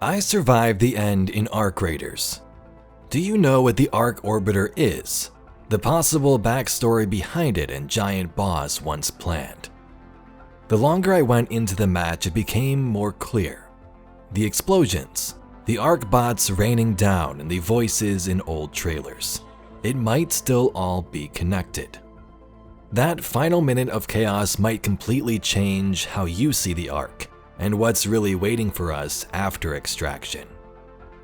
I survived the end in Arc Raiders. Do you know what the Arc Orbiter is? The possible backstory behind it and giant boss once planned. The longer I went into the match, it became more clear. The explosions, the Arc bots raining down, and the voices in old trailers. It might still all be connected. That final minute of chaos might completely change how you see the Arc, and what's really waiting for us after extraction.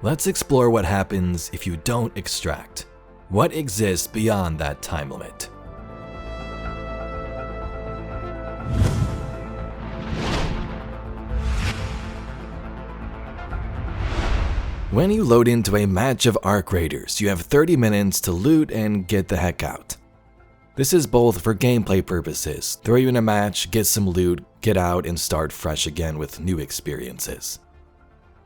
Let's explore what happens if you don't extract. What exists beyond that time limit? When you load into a match of Arc Raiders, you have 30 minutes to loot and get the heck out. This is both for gameplay purposes, throw you in a match, get some loot, get out and start fresh again with new experiences.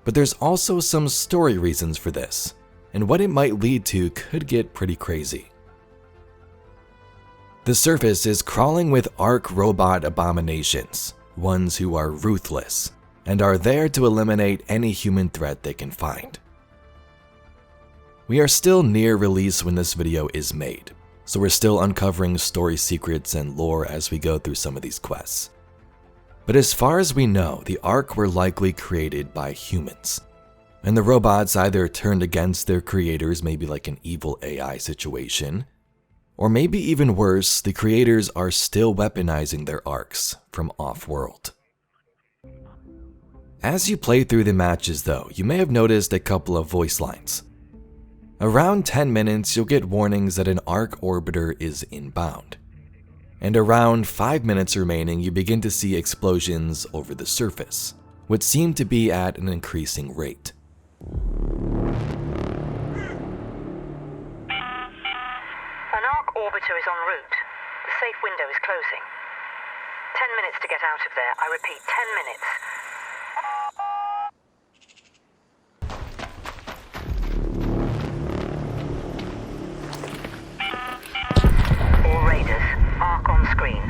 But there's also some story reasons for this, and what it might lead to could get pretty crazy. The surface is crawling with Arc robot abominations, ones who are ruthless, and are there to eliminate any human threat they can find. We are still near release when this video is made, so we're still uncovering story secrets and lore as we go through some of these quests. But as far as we know, the Arc were likely created by humans, and the robots either turned against their creators, maybe like an evil AI situation, or maybe even worse, the creators are still weaponizing their Arcs from off-world. As you play through the matches though, you may have noticed a couple of voice lines. Around 10 minutes, you'll get warnings that an Arc Orbiter is inbound. And around 5 minutes remaining, you begin to see explosions over the surface, which seem to be at an increasing rate. An Arc Orbiter is en route. The safe window is closing. 10 minutes to get out of there. I repeat, 10 minutes. All Raiders, Arc on screen.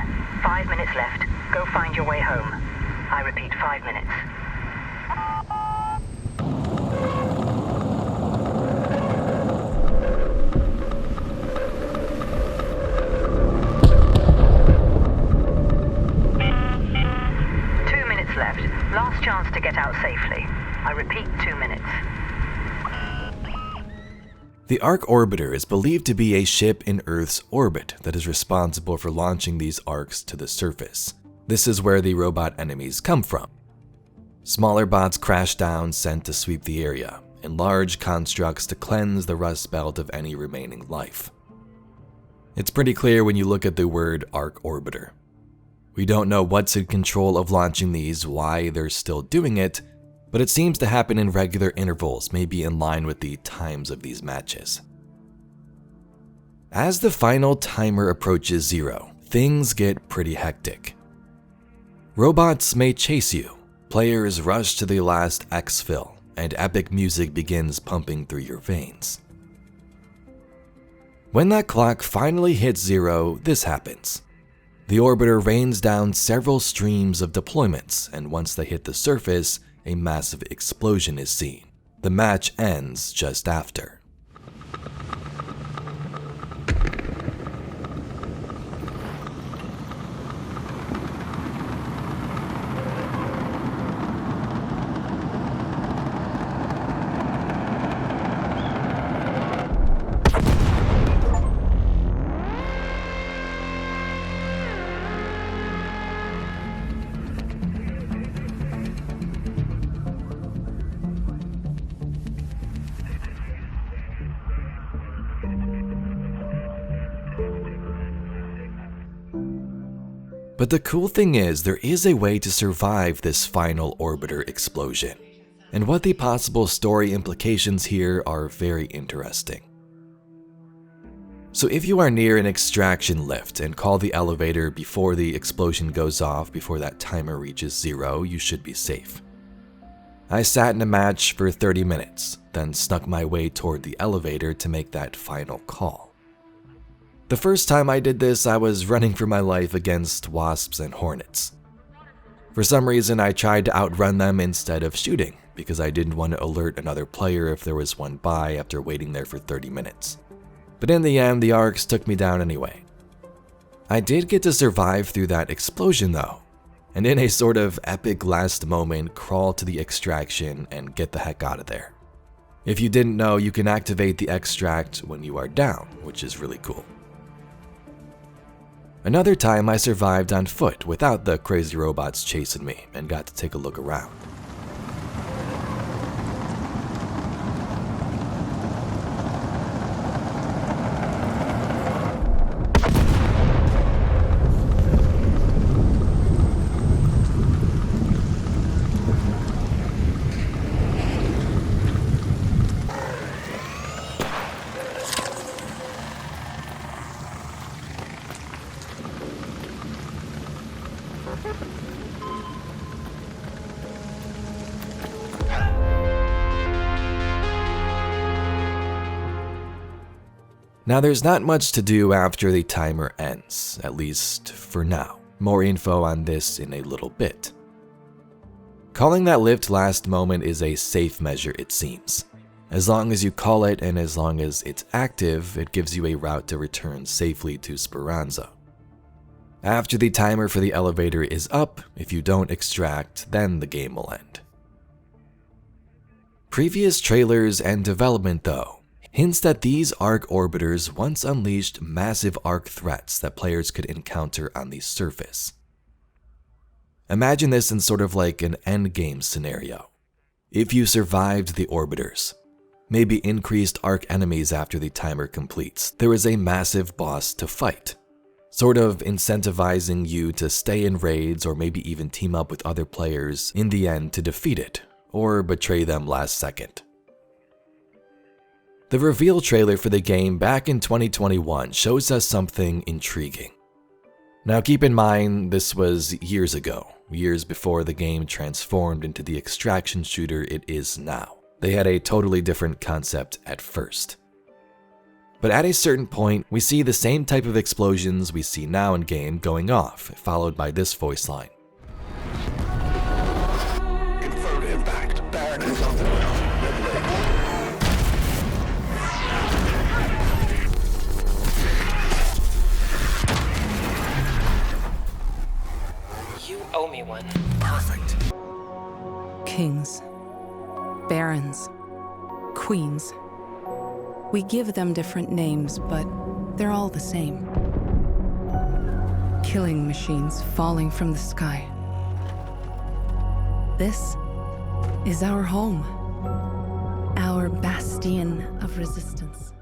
5 minutes left. Go find your way home. I repeat, 5 minutes. Last chance to get out safely. I repeat, 2 minutes. The Arc Orbiter is believed to be a ship in Earth's orbit that is responsible for launching these Arcs to the surface. This is where the robot enemies come from. Smaller bots crash down sent to sweep the area, and large constructs to cleanse the rust belt of any remaining life. It's pretty clear when you look at the word Arc Orbiter. We don't know what's in control of launching these, why they're still doing it, but it seems to happen in regular intervals, maybe in line with the times of these matches. As the final timer approaches 0, things get pretty hectic. Robots may chase you, players rush to the last exfil, and epic music begins pumping through your veins. When that clock finally hits 0, this happens. The orbiter rains down several streams of deployments, and once they hit the surface, a massive explosion is seen. The match ends just after. But the cool thing is, there is a way to survive this final orbiter explosion, and what the possible story implications here are very interesting. So if you are near an extraction lift and call the elevator before the explosion goes off, before that timer reaches 0, you should be safe. I sat in a match for 30 minutes, then snuck my way toward the elevator to make that final call. The first time I did this, I was running for my life against wasps and hornets. For some reason, I tried to outrun them instead of shooting, because I didn't want to alert another player if there was one by after waiting there for 30 minutes. But in the end, the arcs took me down anyway. I did get to survive through that explosion though, and in a sort of epic last moment, crawl to the extraction and get the heck out of there. If you didn't know, you can activate the extract when you are down, which is really cool. Another time I survived on foot without the crazy robots chasing me and got to take a look around. Now there's not much to do after the timer ends, at least for now. More info on this in a little bit. Calling that lift last moment is a safe measure, it seems. As long as you call it and as long as it's active, it gives you a route to return safely to Speranza. After the timer for the elevator is up, if you don't extract, then the game will end. Previous trailers and development though hints that these arc orbiters once unleashed massive arc threats that players could encounter on the surface. Imagine this in sort of like an endgame scenario. If you survived the orbiters, maybe increased arc enemies after the timer completes, there is a massive boss to fight, sort of incentivizing you to stay in raids or maybe even team up with other players in the end to defeat it, or betray them last second. The reveal trailer for the game back in 2021 shows us something intriguing. Now keep in mind, this was years ago, years before the game transformed into the extraction shooter it is now. They had a totally different concept at first. But at a certain point, we see the same type of explosions we see now in game going off, followed by this voice line. Confirmed impact. Baron is on the ground. You owe me one. Perfect. Kings, barons, queens. We give them different names, but they're all the same. Killing machines falling from the sky. This is our home, our bastion of resistance.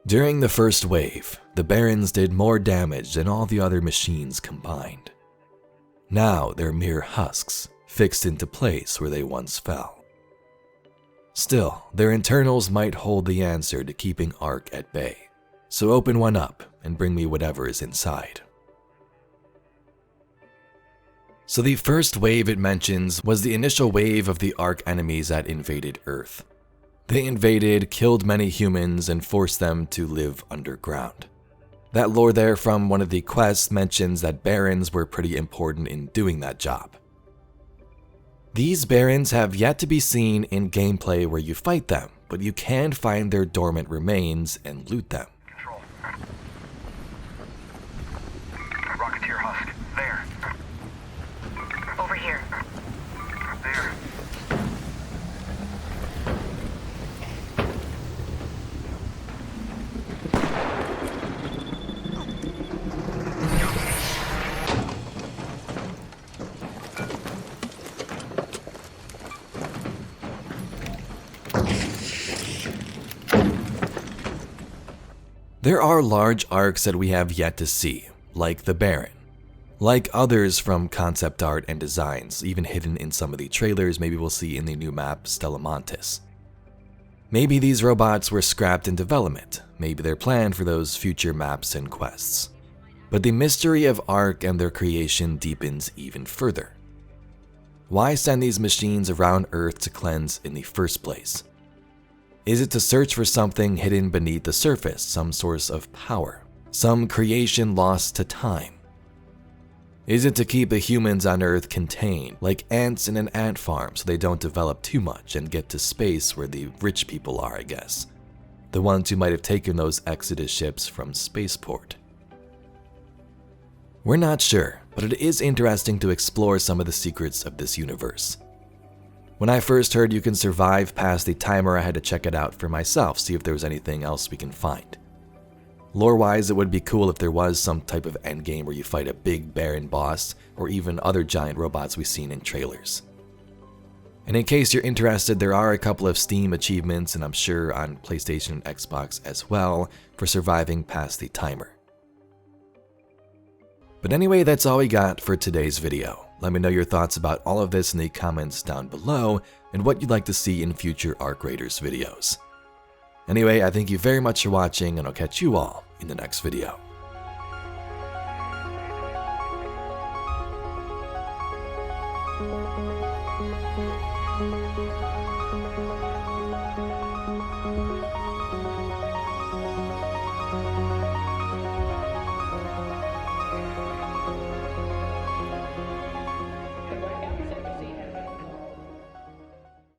During the first wave, the Barons did more damage than all the other machines combined. Now they're mere husks, fixed into place where they once fell. Still, their internals might hold the answer to keeping Ark at bay, so open one up and bring me whatever is inside. So the first wave it mentions was the initial wave of the Ark enemies that invaded Earth. They invaded, killed many humans, and forced them to live underground. That lore there from one of the quests mentions that Barons were pretty important in doing that job. These Barons have yet to be seen in gameplay where you fight them, but you can find their dormant remains and loot them. Control. Rocketeer husk. There. Over here. There. There are large arcs that we have yet to see, like the Baron. Like others from concept art and designs, even hidden in some of the trailers maybe we'll see in the new map Stellamontis. Maybe these robots were scrapped in development, maybe they're planned for those future maps and quests. But the mystery of Ark and their creation deepens even further. Why send these machines around Earth to cleanse in the first place? Is it to search for something hidden beneath the surface, some source of power, some creation lost to time? Is it to keep the humans on Earth contained, like ants in an ant farm, so they don't develop too much and get to space where the rich people are, I guess? The ones who might have taken those Exodus ships from spaceport. We're not sure, but it is interesting to explore some of the secrets of this universe. When I first heard you can survive past the timer, I had to check it out for myself, see if there was anything else we can find. Lore-wise, it would be cool if there was some type of endgame where you fight a big barren boss, or even other giant robots we've seen in trailers. And in case you're interested, there are a couple of Steam achievements, and I'm sure on PlayStation and Xbox as well, for surviving past the timer. But anyway, that's all we got for today's video. Let me know your thoughts about all of this in the comments down below, and what you'd like to see in future Arc Raiders videos. Anyway, I thank you very much for watching, and I'll catch you all in the next video.